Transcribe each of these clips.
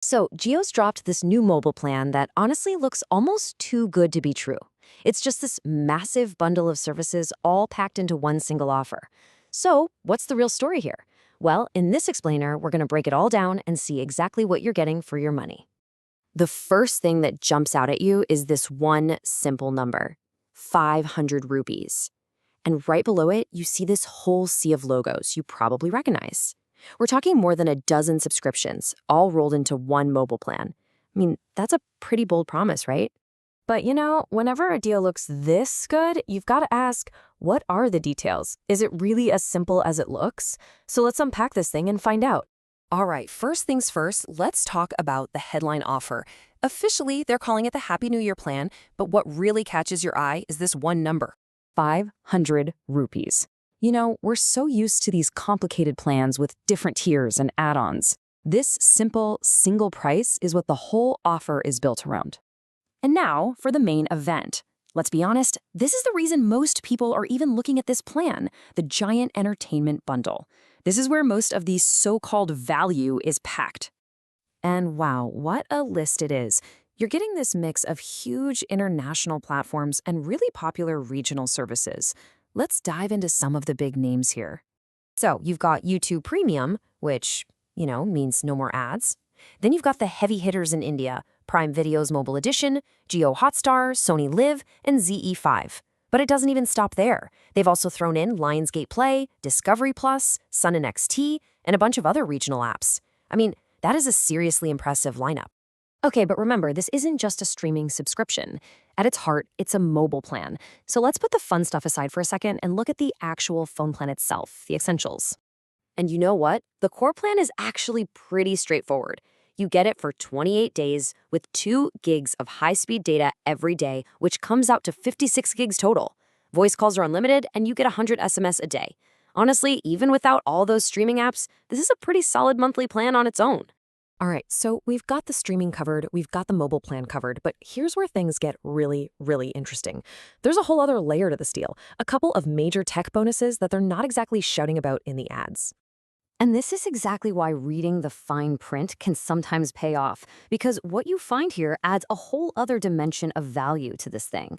So, Jio's dropped this new mobile plan that honestly looks almost too good to be true. It's just this massive bundle of services all packed into one single offer. So, what's the real story here? Well, in this explainer, we're going to break it all down and see exactly what you're getting for your money. The first thing that jumps out at you is this one simple number, 500 rupees. And right below it, you see this whole sea of logos you probably recognize. We're talking more than a dozen subscriptions, all rolled into one mobile plan. I mean, that's a pretty bold promise, right? But whenever a deal looks this good, you've got to ask, what are the details? Is it really as simple as it looks? So let's unpack this thing and find out. All right, first things first, let's talk about the headline offer. Officially, they're calling it the Happy New Year plan, but what really catches your eye is this one number, 500 rupees. We're so used to these complicated plans with different tiers and add-ons. This simple, single price is what the whole offer is built around. And now for the main event. Let's be honest, this is the reason most people are even looking at this plan, the giant entertainment bundle. This is where most of the so-called value is packed. And wow, what a list it is. You're getting this mix of huge international platforms and really popular regional services. Let's dive into some of the big names here. So you've got YouTube Premium, which, means no more ads. Then you've got the heavy hitters in India, Prime Video's Mobile Edition, JioHotstar, Sony Live, and ZE5. But it doesn't even stop there. They've also thrown in Lionsgate Play, Discovery Plus, Sun and XT, and a bunch of other regional apps. I mean, that is a seriously impressive lineup. Okay, but remember, this isn't just a streaming subscription. At its heart, it's a mobile plan. So let's put the fun stuff aside for a second and look at the actual phone plan itself, the essentials. And you know what? The core plan is actually pretty straightforward. You get it for 28 days with 2 gigs of high-speed data every day, which comes out to 56 gigs total. Voice calls are unlimited, and you get 100 SMS a day. Honestly, even without all those streaming apps, this is a pretty solid monthly plan on its own. All right, so we've got the streaming covered, we've got the mobile plan covered, but here's where things get really, really interesting. There's a whole other layer to this deal, a couple of major tech bonuses that they're not exactly shouting about in the ads. And this is exactly why reading the fine print can sometimes pay off, because what you find here adds a whole other dimension of value to this thing.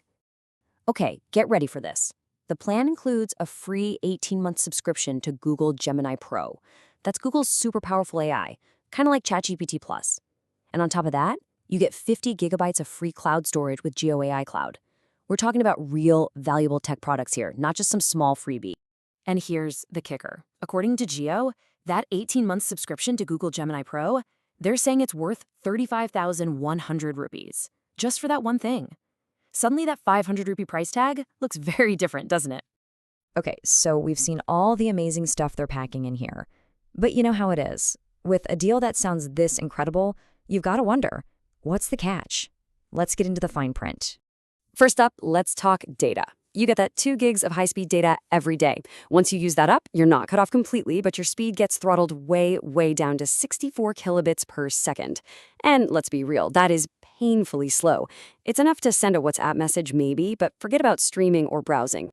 Okay, get ready for this. The plan includes a free 18-month subscription to Google Gemini Pro. That's Google's super powerful AI. Kind of like ChatGPT Plus. And on top of that, you get 50 gigabytes of free cloud storage with Jio AI Cloud. We're talking about real, valuable tech products here, not just some small freebie. And here's the kicker. According to Jio, that 18-month subscription to Google Gemini Pro, they're saying it's worth 35,100 rupees, just for that one thing. Suddenly that 500 rupee price tag looks very different, doesn't it? Okay, so we've seen all the amazing stuff they're packing in here. But you know how it is. With a deal that sounds this incredible, you've got to wonder, what's the catch? Let's get into the fine print. First up, let's talk data. You get that 2 gigs of high-speed data every day. Once you use that up, you're not cut off completely, but your speed gets throttled way, way down to 64 kilobits per second. And let's be real, that is painfully slow. It's enough to send a WhatsApp message maybe, but forget about streaming or browsing.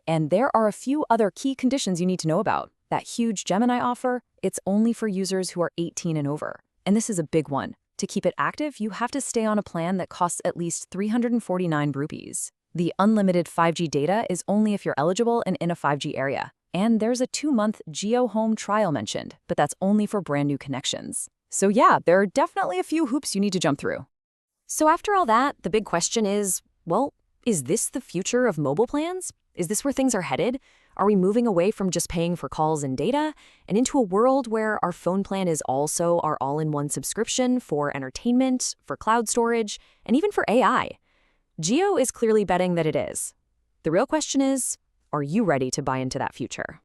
And there are a few other key conditions you need to know about. That huge Gemini offer, it's only for users who are 18 and over. And this is a big one. To keep it active, you have to stay on a plan that costs at least 349 rupees. The unlimited 5G data is only if you're eligible and in a 5G area. And there's a 2-month Jio Home trial mentioned, but that's only for brand new connections. So yeah, there are definitely a few hoops you need to jump through. So after all that, the big question is, well, is this the future of mobile plans? Is this where things are headed? Are we moving away from just paying for calls and data and into a world where our phone plan is also our all-in-one subscription for entertainment, for cloud storage, and even for AI? Jio is clearly betting that it is. The real question is, are you ready to buy into that future?